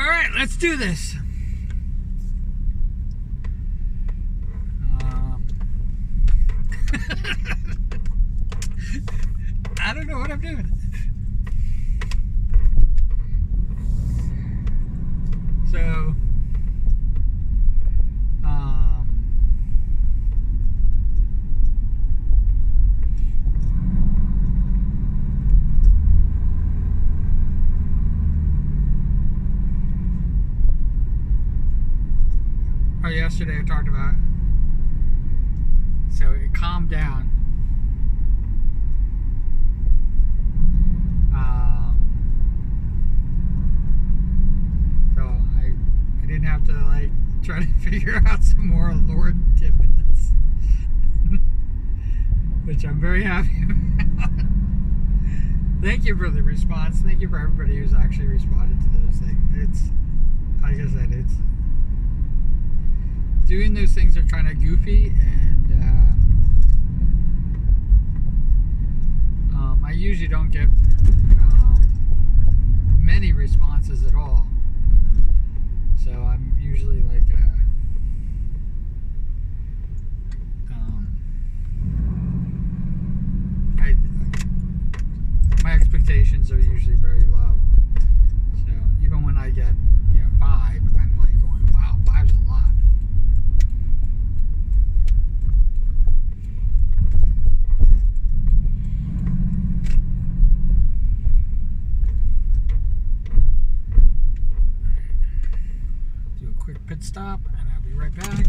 Alright, let's do this. I don't know what I'm doing. So, yesterday I talked about, so it calmed down. So I didn't have to like try to figure out some more Lord tidbits, which I'm very happy about. Thank you for the response. Thank you for everybody who's actually responded to those things. It's, like I said, it's doing those things are kind of goofy, and I usually don't get many responses at all. So I'm usually like my expectations are usually very low. So even when I get 5, I'm like going, wow, 5's a lot. Do a quick pit stop and I'll be right back.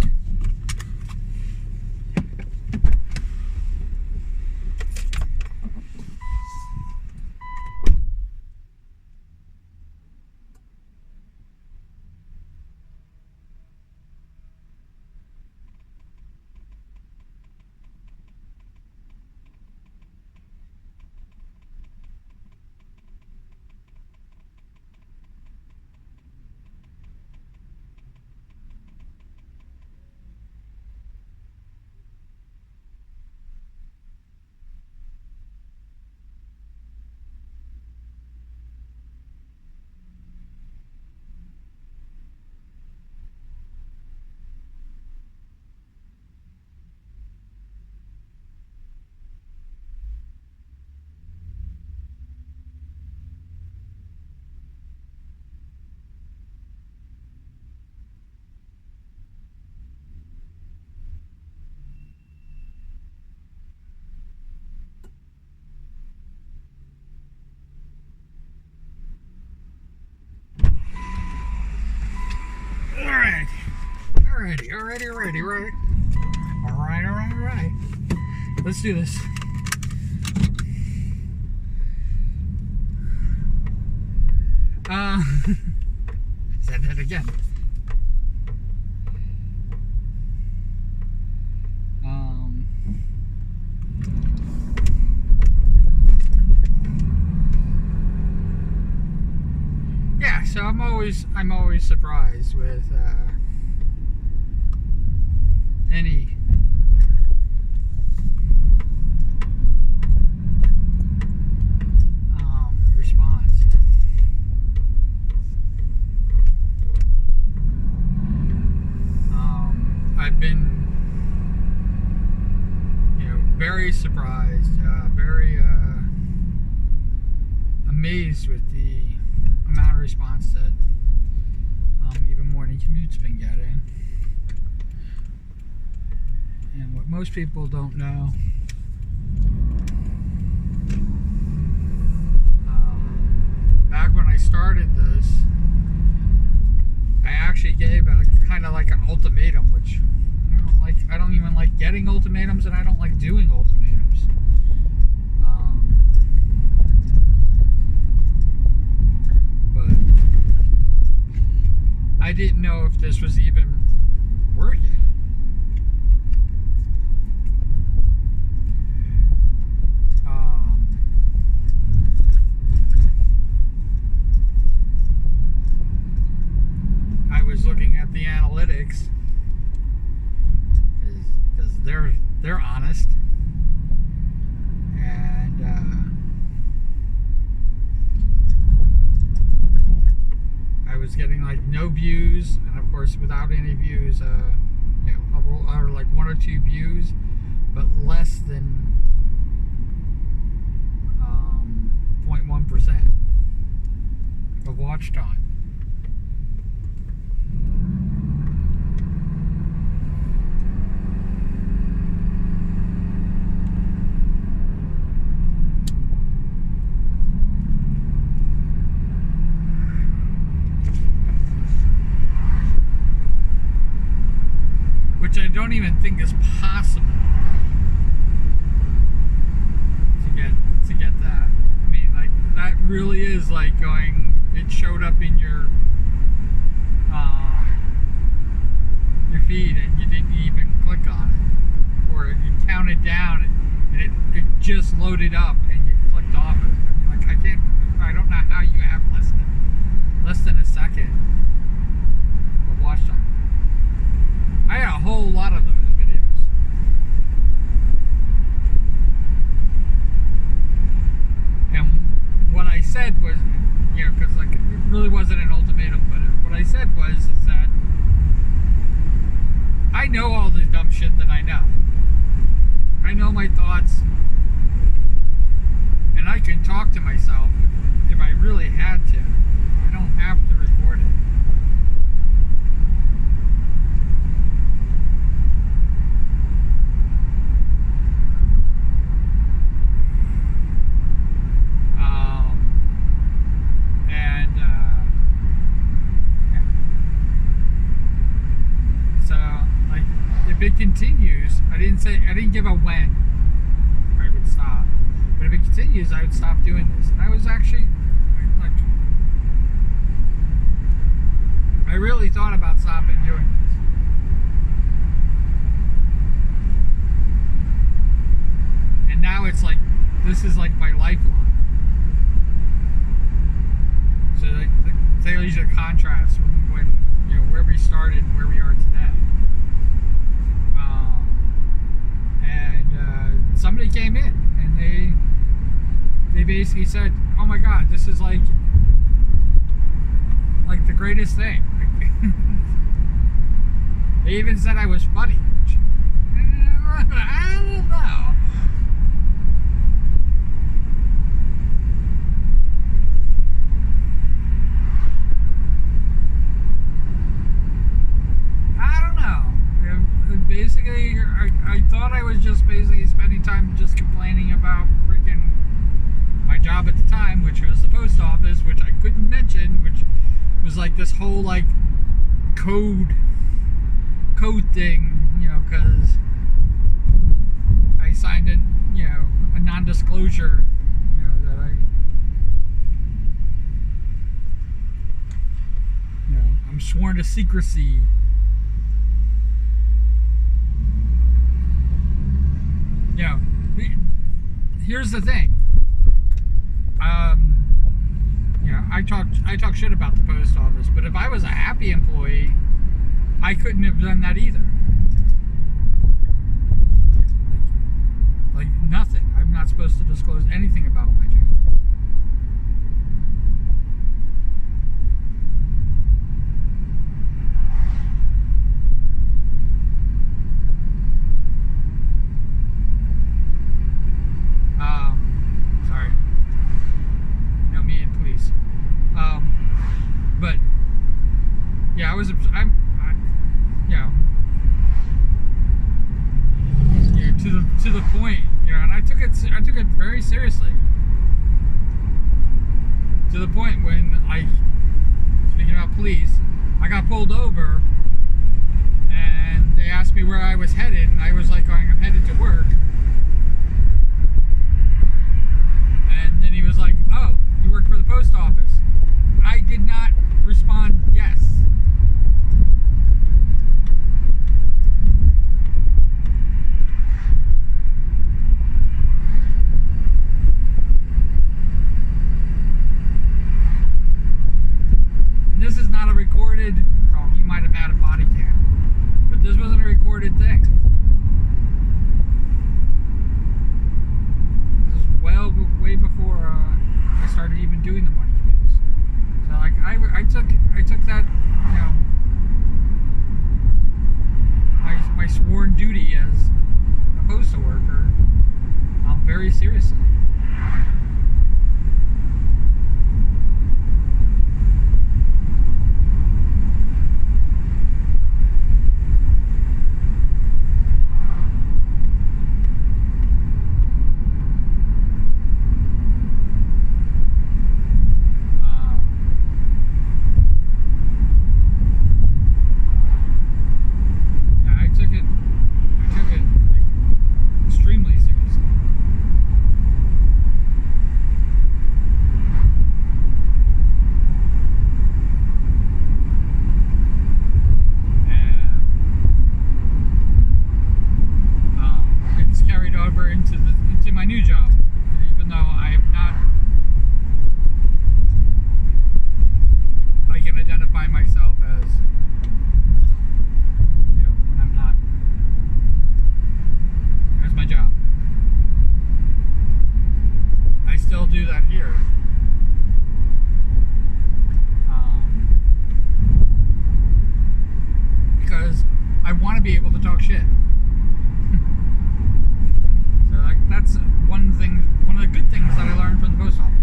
Alright. Let's do this. Said that again. Yeah, so I'm always surprised with any response. I've been very surprised, very amazed with the amount of response that even Morning Commute's been getting. And what most people don't know, back when I started this, I actually gave a kind of like an ultimatum, which I don't like. I don't even like getting ultimatums, and I don't like doing ultimatums. But I didn't know if this was even working. I was looking at the analytics because they're honest, and I was getting like no views, and of course without any views, or like 1 or 2 views, but less than 0.1% of watch time. Which I don't even think is possible to get that. I mean, like, that really is like going, it showed up in your feed and you didn't even click on it, or you counted down and it just loaded up and you clicked off it. I mean, like, I don't know how you have less than a second of watch time. I had a whole lot of those videos. And what I said was, because like it really wasn't an ultimatum, but what I said is that I know all the dumb shit that I know. I know my thoughts, and I can talk to myself if I really had to. I don't have to record it. If it continues, I didn't give a when I would stop, but if it continues, I would stop doing this. And I was actually, like, I really thought about stopping doing this. And now it's like, this is like my lifeline. So like, there's a contrast when where we started and where we are today. And somebody came in and they basically said, "Oh my God, this is like the greatest thing." They even said I was funny. Which, I don't know. Basically, I thought I was just basically spending time just complaining about freaking my job at the time, which was the post office, which I couldn't mention, which was like this whole like code thing, because I signed in, a non-disclosure, that I'm sworn to secrecy. Here's the thing. I talk shit about the post office, but if I was a happy employee, I couldn't have done that either. Like nothing. I'm not supposed to disclose anything about my job. Sorry. Me and police. But yeah, to the point, and I took it very seriously. To the point when speaking about police, I got pulled over and they asked me where I was headed, and I was like going, I'm headed to work. And then he was like, oh, you work for the post office. I did not respond yes. And this is not a recorded, he might have had a body cam, but this wasn't a recorded thing. Way before I started even doing the morning commutes. So like I took very seriously. Yeah, I took it like extremely seriously. And it's carried over into my new job, even though I am not. I can identify myself as, when I'm not. That's my job. I still do that here. Because I want to be able to talk shit. So that's one of the good things that I learned from the post office.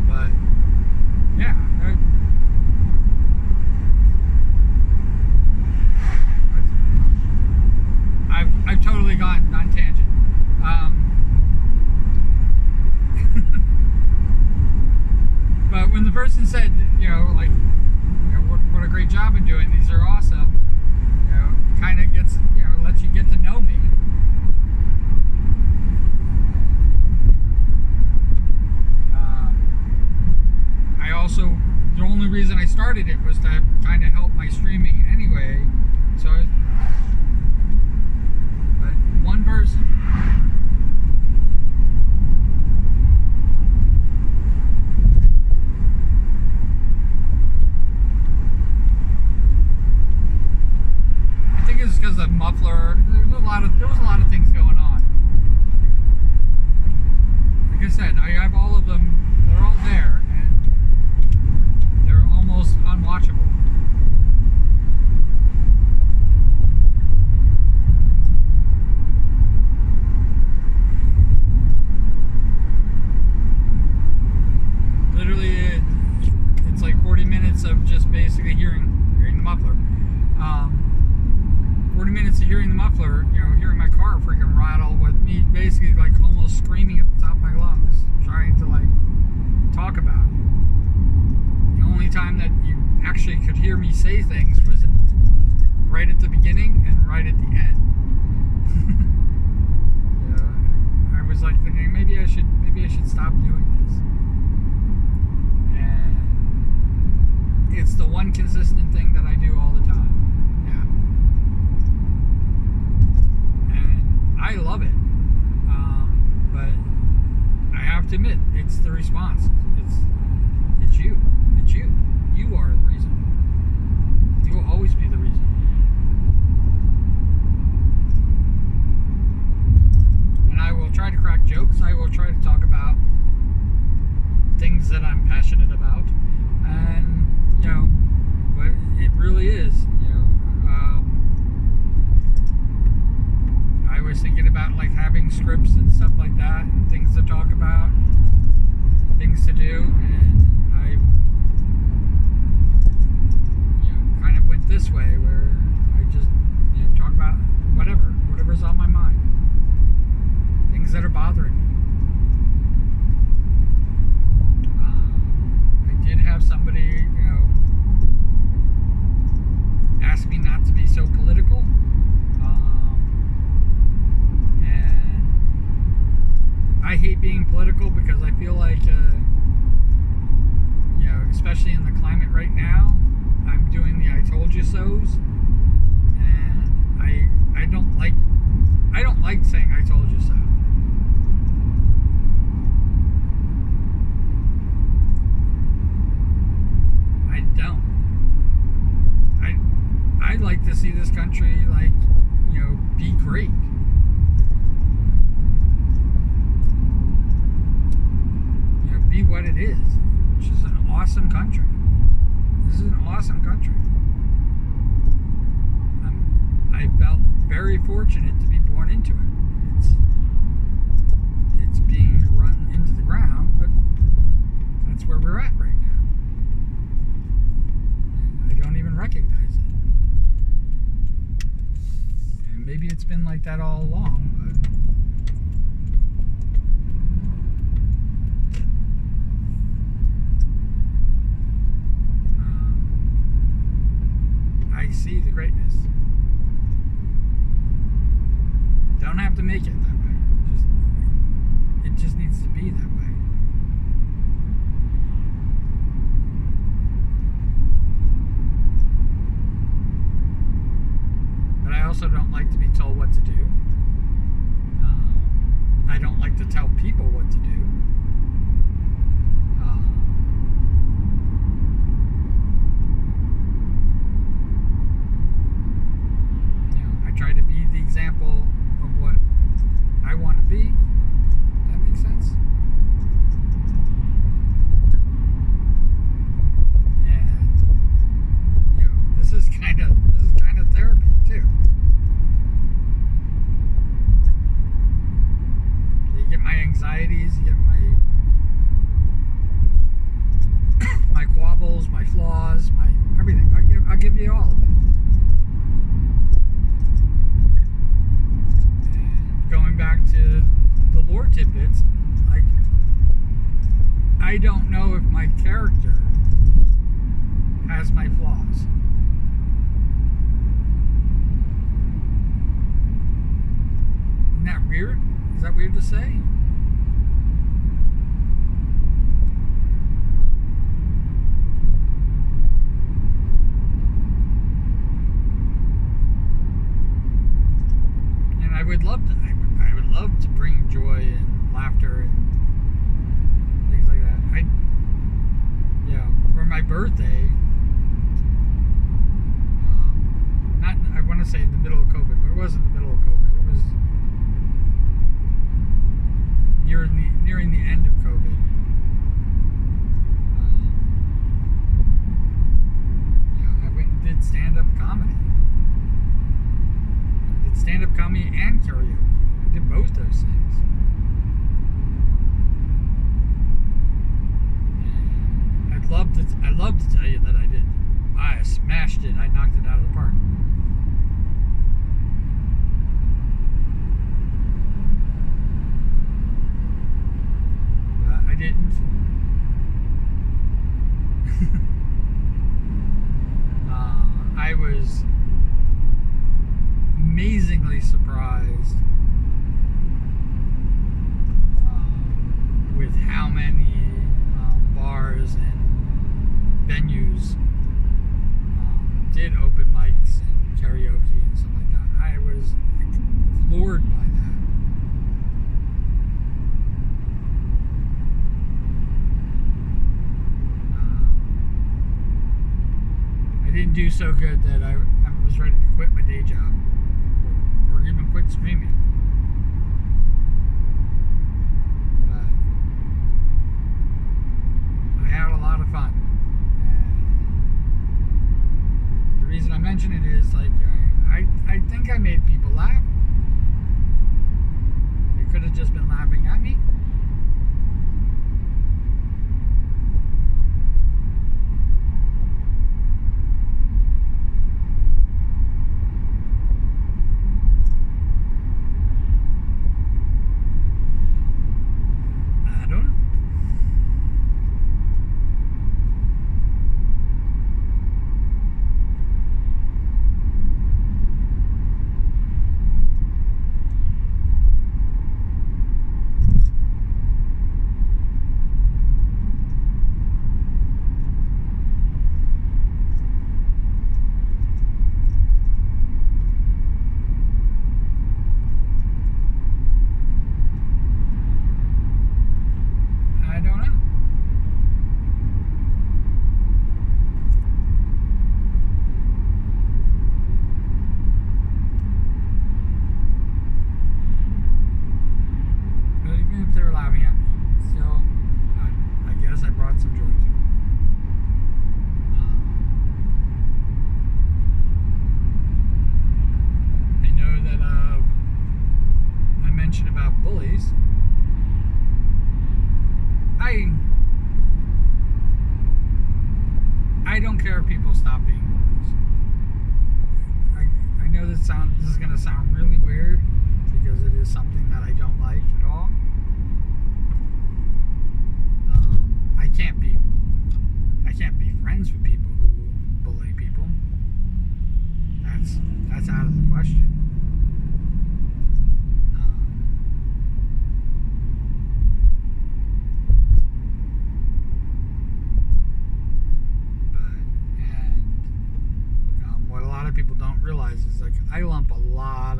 But yeah, I've totally gone on tangent. But when the person said, what a great job I'm doing, these are awesome, kind of gets, lets you get to know me. I also, the only reason I started it was to kind of help my streaming anyway. So, but one person. I think it's because of muffler. There was a lot of things going on. Like I said, I have all of them. They're all there, and they're almost unwatchable. Literally, it's like 40 minutes of just basically hearing the muffler. 40 minutes of hearing the muffler, hearing my car freaking rattle with me basically like almost screaming at the top of my lungs, trying to like talk about it. The only time that you actually could hear me say things was right at the beginning and right at the end. I was like thinking maybe I should stop doing this. And it's the one consistent thing that I do all the time. I love it, but I have to admit, it's the response. It's you. It's you. You are the reason. You will always be the reason. And I will try to crack jokes. I will try to talk about things that I'm passionate about, and but it really is, I was thinking about like having scripts and stuff like that, and things to talk about, things to do, and I, kind of went this way where I just, talk about whatever's on my mind, things that are bothering me. I did have somebody, ask me not to be so political. I hate being political because I feel like, especially in the climate right now, I'm doing the I told you so's, and I don't like saying I told you so. I don't. I'd like to see this country be great. Be what it is, which is an awesome country. This is an awesome country. I felt very fortunate to be born into it. It's being run into the ground, but that's where we're at right now. And I don't even recognize it. And maybe it's been like that all along, but I see the greatness. Don't have to make it that way. It just needs to be that way. But I also don't like to be told what to do. I don't like to tell people what to do. Try to be the example of what I want to be. That makes sense. And this is kind of therapy too. So you get my anxieties, you get my quabbles, my flaws, my everything. I'll give you all of it. Going back to the lore tidbits, I don't know if my character has my flaws. Isn't that weird? Is that weird to say? And I would love to bring joy and laughter and things like that. For my birthday, I want to say in the middle of COVID, but it wasn't the middle of COVID. It was nearing the end of COVID. I went and did stand-up comedy. I did stand-up comedy and karaoke. I did both those things. And I'd love to tell you that I did. I smashed it. I knocked it out of the park. But I didn't. I was amazingly surprised with how many bars and venues did open mics and karaoke and stuff like that. I was floored by that. I didn't do so good that I was ready to quit my day job or even quit streaming. But I had a lot of fun. And the reason I mention it is I think I made people laugh. They could have just been laughing at me.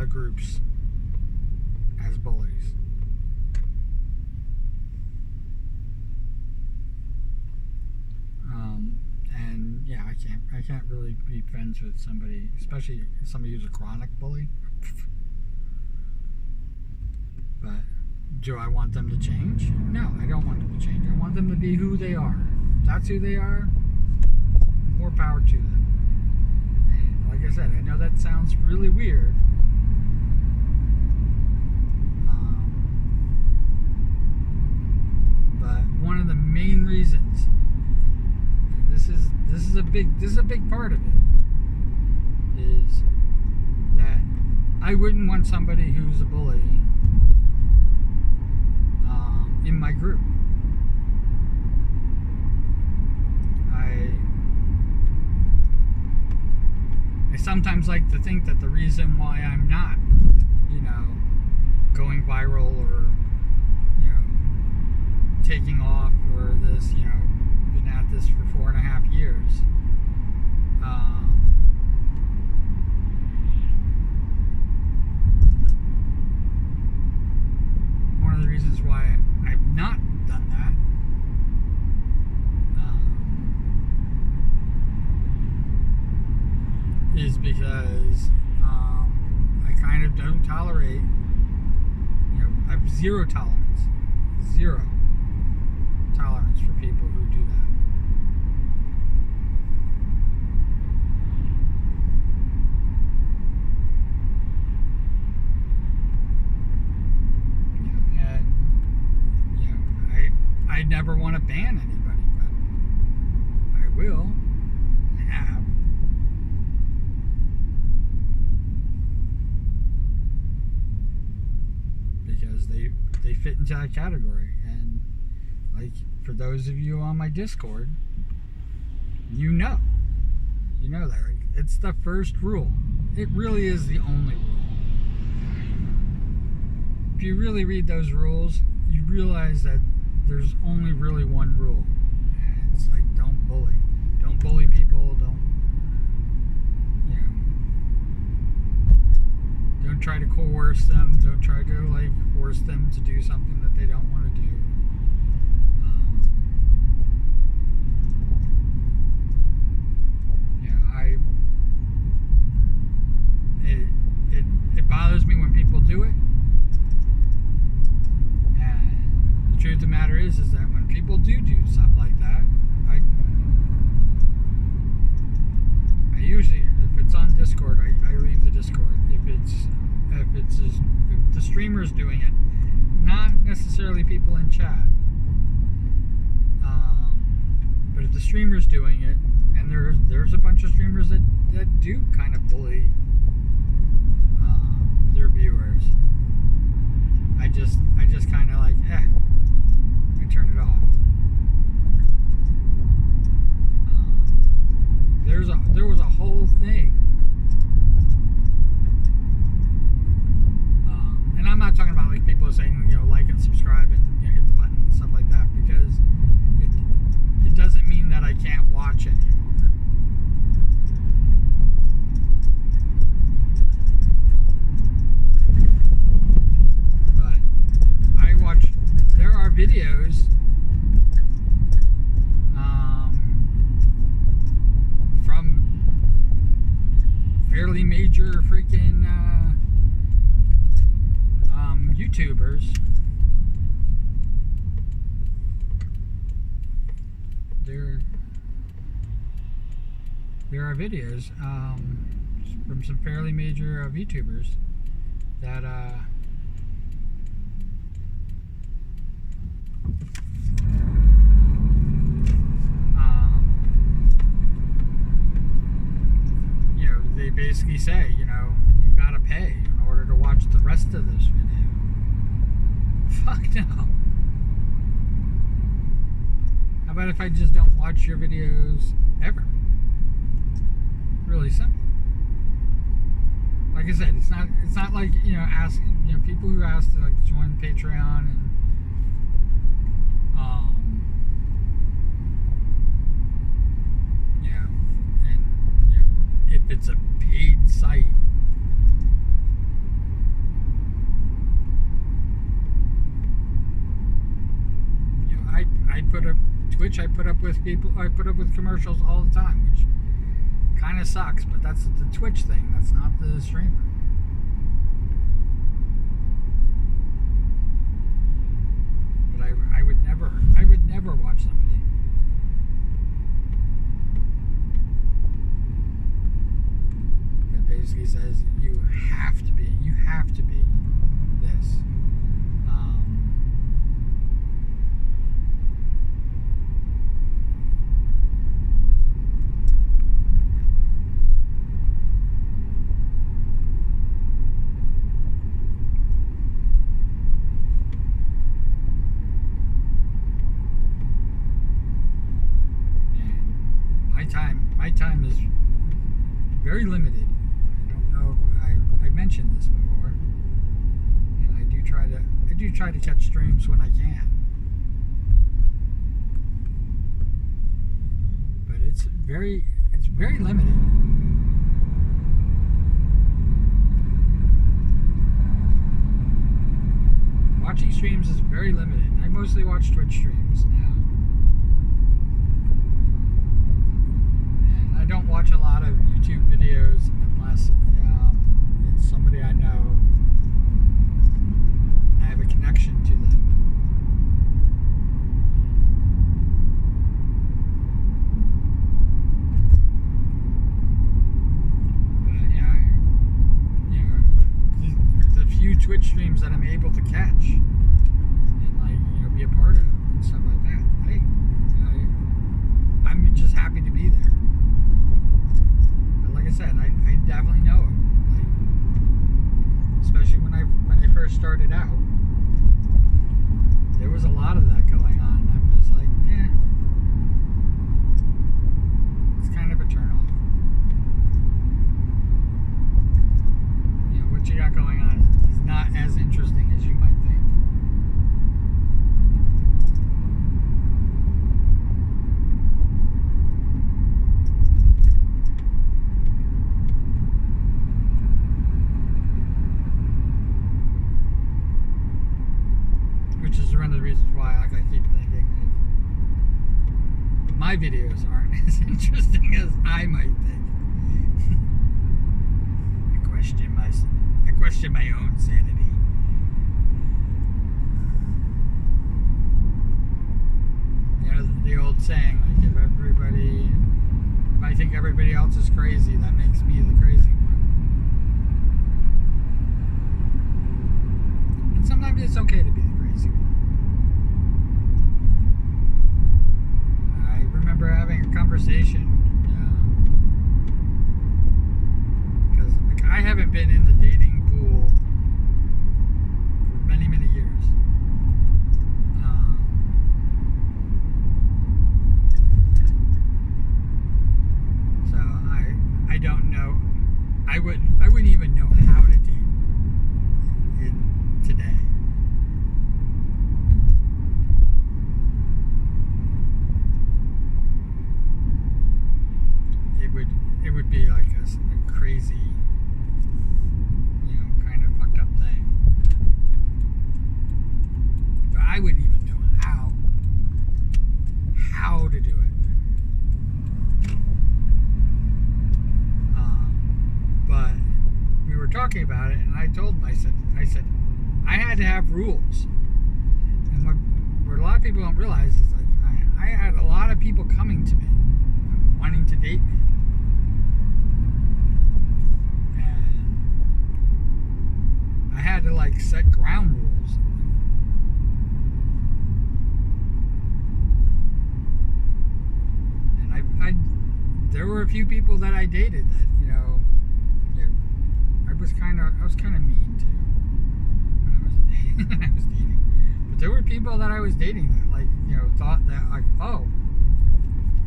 of groups as bullies. And yeah, I can't really be friends with somebody, especially somebody who's a chronic bully. But do I want them to change? No, I don't want them to change. I want them to be who they are. If that's who they are, more power to them. And like I said, I know that sounds really weird. But one of the main reasons, and this is a big part of it, is that I wouldn't want somebody who's a bully in my group. I sometimes like to think that the reason why I'm not, going viral or, taking off or this, been at this for 4.5 years. One of the reasons why I've not done that is because I kind of don't tolerate, I have zero tolerance for people who do that. And I never want to ban anybody, but I will and have. Because they fit into that category. And like, for those of you on my Discord, you know that it's the first rule. It really is the only rule. If you really read those rules, you realize that there's only really one rule. And it's like, don't bully. Don't bully people. Don't try to coerce them. Don't try to force them to do something that they don't want to do. It bothers me when people do it. And the truth of the matter is that when people do stuff like that, I usually, if it's on Discord, I leave the Discord. If the streamer's doing it, not necessarily people in chat, but if the streamer's doing it, and there's a bunch of streamers that do kind of bully their viewers, I just kind of I turn it off. There was a whole thing. And I'm not talking about people saying, like and subscribe and hit the button and stuff like that, because it doesn't mean that I can't watch anymore. But there are videos from fairly major freaking YouTubers there are videos from some fairly major VTubers that they basically say, you gotta pay in order to watch the rest of this video. Fuck no. How about if I just don't watch your videos ever? Really simple. Like I said, it's not like, ask, people who ask to join Patreon and if it's a paid site, put up Twitch. I put up with people. I put up with commercials all the time, which kind of sucks. But that's the Twitch thing. That's not the streamer. But I would never watch somebody that basically says you have to be this. My time is very limited. I don't know if I mentioned this before, and I do try to catch streams when I can, but it's very limited. Watching streams is very limited. I mostly watch Twitch streams now. I don't watch a lot of YouTube videos unless it's somebody I know. I have a connection to them. But the few Twitch streams that I'm able to catch and be a part of and stuff like that, I'm just happy to be there. Like I said, I definitely know it. Especially when I first started out, there was a lot of that going on. I'm just like, it's kind of a turn off. What you got going on is not as interesting as you might think. Which is one of the reasons why I keep thinking my videos aren't as interesting as I might think. I question my own sanity. The old saying, like, if I think everybody else is crazy, that makes me the crazy one. And sometimes it's okay to be the crazy one. I remember having a conversation, because I haven't been in the dating pool for many, many years. So I don't know. I wouldn't even know how to date today. It would be like a crazy, kind of fucked up thing. But I wouldn't even know how to do it. But we were talking about it, and I told him, I said I had to have rules. And what a lot of people don't realize is, like, I had a lot of people coming to me wanting to date me. I had to, like, set ground rules. And there were a few people that I dated that, I was kind of mean to when I was dating. But there were people that I was dating that, like, thought that, like, oh,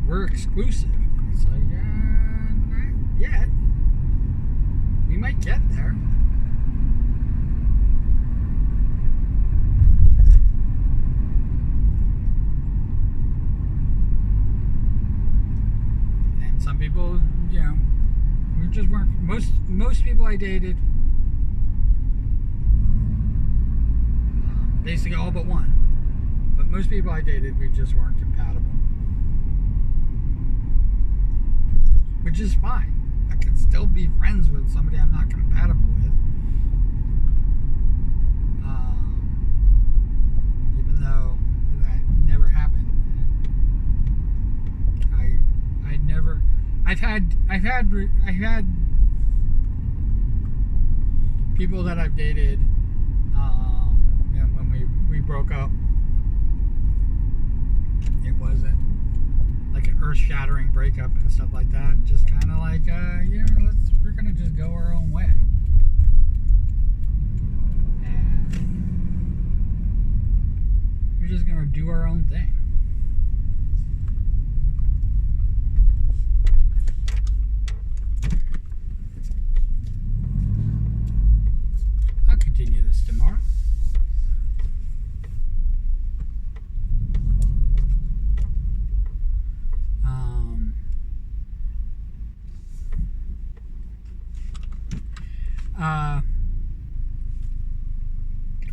we're exclusive. And it's like, not yet. We might get there. Some people, we just weren't. Most people I dated, basically all but one, but Most people I dated, we just weren't compatible. Which is fine. I can still be friends with somebody I'm not compatible with. Even though that never happened. I never. I've had people that I've dated. When we broke up, it wasn't like an earth-shattering breakup and stuff like that. Just kind of like, we're gonna just go our own way. And we're just gonna do our own thing. I'll continue this tomorrow.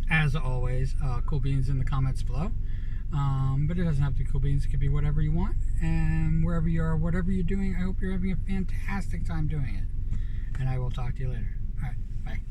As always, cool beans in the comments below. But it doesn't have to be cool beans. It could be whatever you want. And wherever you are, whatever you're doing, I hope you're having a fantastic time doing it. And I will talk to you later. All right, bye.